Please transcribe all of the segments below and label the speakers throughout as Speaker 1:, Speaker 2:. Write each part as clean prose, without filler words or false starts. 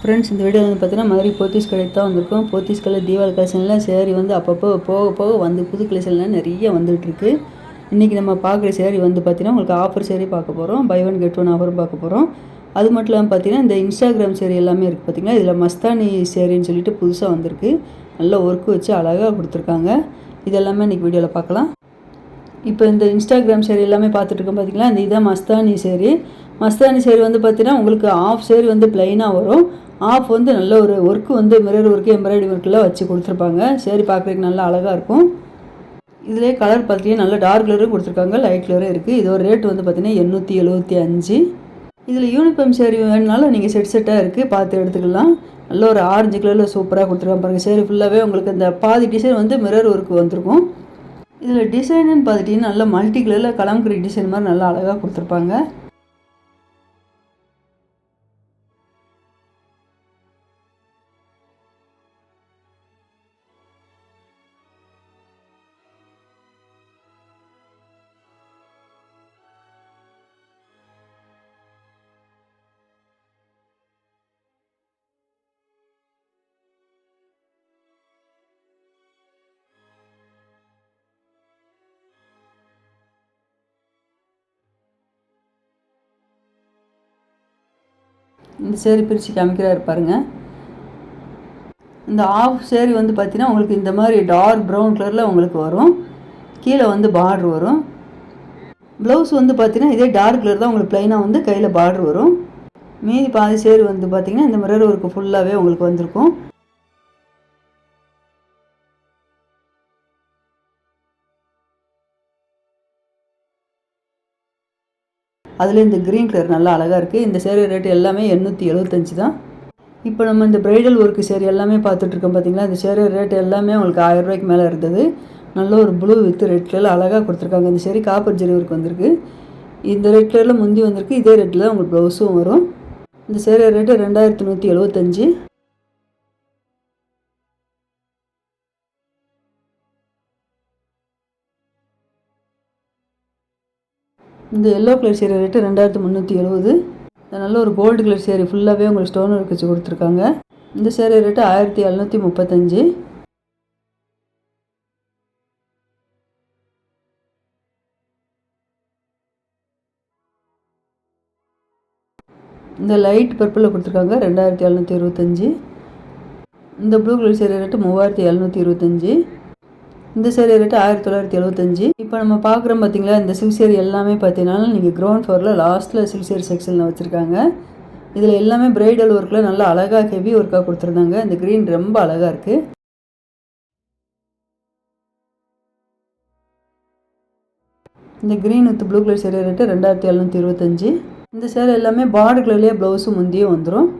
Speaker 1: Friends, இந்த video வந்து பார்த்தீங்கன்னா மதுரை போத்தீஸ் கடைக்கு தான் வந்திருக்கோம். போத்தீஸ் கடை தீபாவளி கலெக்ஷனில் சேரீ வந்து அப்பப்போ போக போக வந்து புது கலெக்ஷன்லாம் நிறைய வந்துகிட்ருக்கு. இன்றைக்கி நம்ம பார்க்குற சேரீ வந்து பார்த்திங்கன்னா உங்களுக்கு ஆஃபர் சேரீ பார்க்க போகிறோம். பை ஒன் கெட் ஒன் ஆஃபரும் பார்க்க போகிறோம். அது மட்டும் இல்லாமல் பார்த்தீங்கன்னா இந்த இன்ஸ்டாகிராம் சேரீ எல்லாமே இருக்குது பார்த்திங்கன்னா. இதில் மஸ்தானி சேரீன்னு சொல்லிட்டு புதுசாக வந்திருக்கு. நல்ல ஒர்க்கு வச்சு அழகாக கொடுத்துருக்காங்க. இதெல்லாமே இன்றைக்கி வீடியோவில் பார்க்கலாம். இப்போ இந்த இன்ஸ்டாகிராம் சேரீ எல்லாமே பார்த்துட்ருக்கோம் பார்த்திங்களா. இந்த இதான் மஸ்தானி சேரீ. மஸ்தானி சேரீ வந்து பார்த்திங்கன்னா உங்களுக்கு ஆஃப் சேரீ வந்து ப்ளைனாக வரும். ஆஃப் வந்து நல்ல ஒரு ஒர்க்கு வந்து மிரர் ஒர்க்கு எம்ப்ராய்டரி ஒர்க்கெலாம் வச்சு கொடுத்துருப்பாங்க. சேரீ பார்க்குறதுக்கு நல்லா அழகாக இருக்கும். இதிலே கலர் பார்த்தீங்கன்னா நல்ல டார்க் கலரும் கொடுத்துருக்காங்க, லைட் கலரும் இருக்குது. இதோட ரேட் வந்து பார்த்திங்கன்னா 875. இதில் யூனிஃபார்ம் சேரீ வேணுனாலும் நீங்கள் செட்டாக இருக்குது, பார்த்து எடுத்துக்கலாம். நல்ல ஒரு ஆரஞ்சு கலரில் சூப்பராக கொடுத்துருக்காங்க பாருங்கள். சேரீ ஃபுல்லாகவே உங்களுக்கு இந்த பாதி டிசைன் வந்து மிரர் ஒர்க்கு வந்திருக்கும். இதில் டிசைனுன்னு பார்த்துட்டிங்கன்னா நல்ல மல்டி கலரில் கலம்கரி டிசைன் மாதிரி நல்லா அழகாக கொடுத்துருப்பாங்க. இந்த சேரீ பிரித்து காமிக்கிறாரு பாருங்கள். இந்த ஆஃப் சேரீ வந்து பார்த்திங்கன்னா உங்களுக்கு இந்த மாதிரி டார்க் ப்ரௌன் கலரில் உங்களுக்கு வரும். கீழே வந்து பார்ட்ரு வரும். ப்ளவுஸ் வந்து பார்த்திங்கன்னா இதே டார்க் கலர் தான் உங்களுக்கு ப்ளைனாக வந்து கையில் பார்ட்ரு வரும். மீதி பாதி சேரீ வந்து பார்த்திங்கன்னா இந்த மிரர் ஒர்க்கு ஃபுல்லாகவே உங்களுக்கு வந்திருக்கும். அதில் இந்த க்ரீன் கலர் நல்லா அழகாக இருக்குது. இந்த சேரீ ரேட்டு எல்லாமே 875 தான். இப்போ நம்ம இந்த ப்ரைடல் ஒர்க்கு சேரீ எல்லாமே பார்த்துட்ருக்கோம் பார்த்திங்களா. இந்த சேரீ ரேட்டு எல்லாமே உங்களுக்கு 1000 ரூபாய்க்கு மேலே இருந்தது. நல்ல ஒரு ப்ளூ வித் ரெட் கலரில் அழகாக கொடுத்துருக்காங்க. இந்த சேரீ காப்பர் ஜெரி ஒர்க் வந்திருக்கு. இந்த ரெட் கலரில் முந்தி வந்திருக்கு. இதே ரேட்டில் தான் உங்களுக்கு ப்ளவுஸும் வரும். இந்த சேரீ ரேட்டு 2175. இந்த எல்லோ கலர் சேரீ ரேட்டு 2370. நல்ல ஒரு கோல்டு கலர் சேரீ ஃபுல்லாகவே உங்களுக்கு ஸ்டோன் ஒர்க் வச்சு கொடுத்துருக்காங்க. இந்த சேரீ ரேட்டு 1735. இந்த லைட் பர்பிளில் கொடுத்துருக்காங்க 2725. இந்த ப்ளூ கலர் சேரீ ரேட்டு 3725. இந்த சேரீ ரேட்டு 1975. இப்போ நம்ம பார்க்குறோம் பார்த்திங்களா. இந்த சில்க் சேரீ எல்லாமே பார்த்தீங்கன்னா நீங்கள் கிரவுண்ட் ஃப்ளோரில் லாஸ்ட்டில் சில்க் சேரீ செக்ஷனில் வச்சுருக்காங்க. இதில் எல்லாமே ப்ரைடல் ஒர்க்கில் நல்லா அழகாக ஹெவி ஒர்க்காக கொடுத்துருந்தாங்க. இந்த க்ரீன் ரொம்ப அழகாக இருக்குது. இந்த green with blue colour sari rate 2725. இந்த சேரீ எல்லாமே பார்டர் கலர்லேயே ப்ளவுஸும் முந்தியும் வந்துடும்.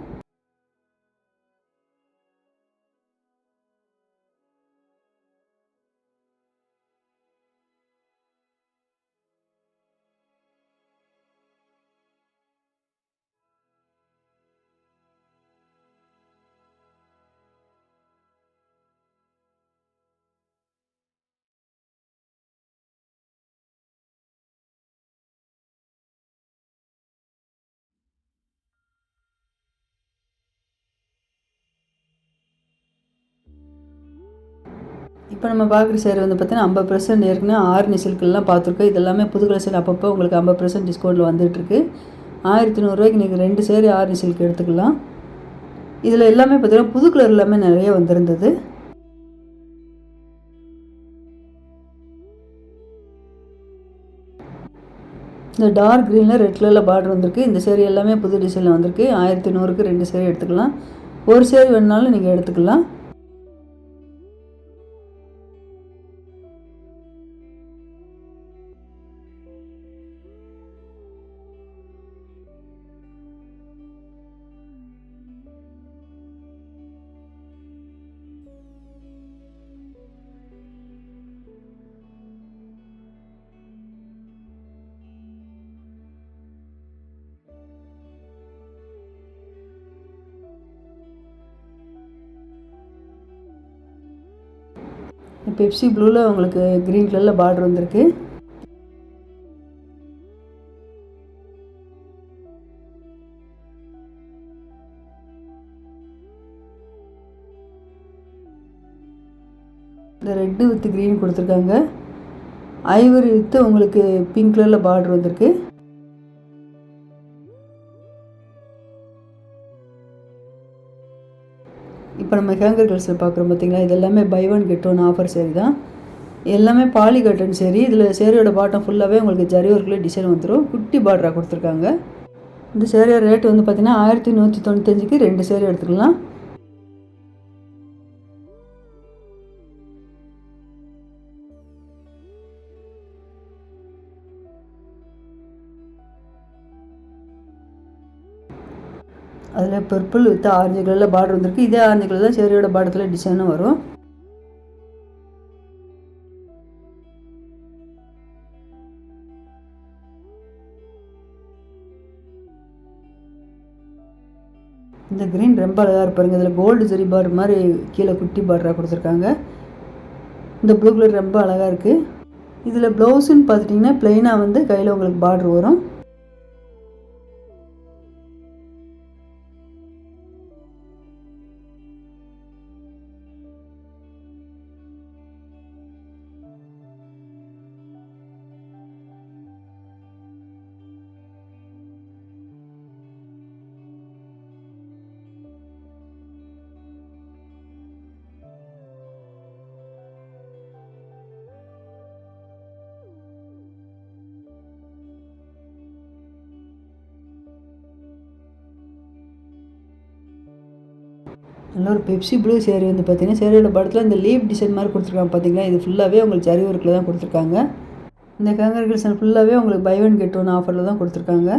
Speaker 1: இப்போ நம்ம பார்க்குற சேரீ வந்து பார்த்தீங்கன்னா 50% ஏற்கனவே ஆரணி சில்கெல்லாம் பார்த்துருக்கோம். இதெல்லாமே புது கலெக்ஷன் அப்பப்போ உங்களுக்கு 50% டிஸ்கவுண்ட்டில் வந்துட்டுருக்கு. 1100 ரூபாய்க்கு நீங்கள் 2 சேரீ ஆரணி சில்க் எடுத்துக்கலாம். இதில் எல்லாமே பார்த்தீங்கன்னா புது கலர் எல்லாமே நிறைய வந்திருந்தது. இந்த டார்க் க்ரீனில் ரெட் கலரில் பார்டர் வந்திருக்கு. இந்த சேரீ எல்லாமே புது டிசைனில் வந்திருக்கு. 1100க்கு 2 சேரீ எடுத்துக்கலாம். ஒரு சேரீ வேணுனாலும் நீங்கள் எடுத்துக்கலாம். பெப்சி ப்ளூவில் உங்களுக்கு க்ரீன் கலரில் பார்டர் வந்திருக்கு. இந்த ரெட்டு வித் க்ரீன் கொடுத்துருக்காங்க. ஐவரி வித்து உங்களுக்கு பிங்க் கலரில் பார்டர் வந்திருக்கு. இப்போ நம்ம ஹேங்கர் கல்ஸில் பார்க்குறோம் பார்த்தீங்களா, இது எல்லாமே buy one get one offer sari தான். எல்லாமே பாலி கட்டன் சேரீ. இதில் சேரீயோட பாட்டம் ஃபுல்லாகவே உங்களுக்கு ஜரி ஒர்க்கில் டிசைன் வந்துடும். குட்டி பார்டராக கொடுத்துருக்காங்க. இந்த சேரீயோட ரேட்டு வந்து பார்த்திங்கன்னா 1195க்கு 2 சேரீ எடுத்துக்கலாம். அதில் பர்பிள் வித் ஆரஞ்சு கலரில் பார்டர் வந்திருக்கு. இதே ஆரஞ்சு கலர் தான் சேரீயோட பார்டத்தில் டிசைனும் வரும். இந்த க்ரீன் ரொம்ப அழகாக இருப்பாருங்க. இதில் கோல்டு ஜரி பார்டர் மாதிரி கீழே குட்டி பார்டராக கொடுத்துருக்காங்க. இந்த ப்ளூ கலர் ரொம்ப அழகாக இருக்குது. இதில் ப்ளவுஸுன்னு பார்த்துட்டிங்கன்னா ப்ளெயினாக வந்து கையில் உங்களுக்கு பார்டர் வரும். நல்ல ஒரு பெப்சி ப்ளூ சேரீ வந்து பார்த்திங்கன்னா சேரீயோட படத்தில் இந்த லீப் டிசைன் மாதிரி கொடுத்துருக்காங்க பார்த்தீங்களா. இது ஃபுல்லாகவே உங்களுக்கு ஜரி ஒர்க்கில் தான் கொடுத்துருக்காங்க. இந்த ஹேங்கர் கலெக்ஷன் ஃபுல்லாகவே உங்களுக்கு பை ஒன் கெட் ஒன் ஆஃபரில் தான் கொடுத்துருக்காங்க.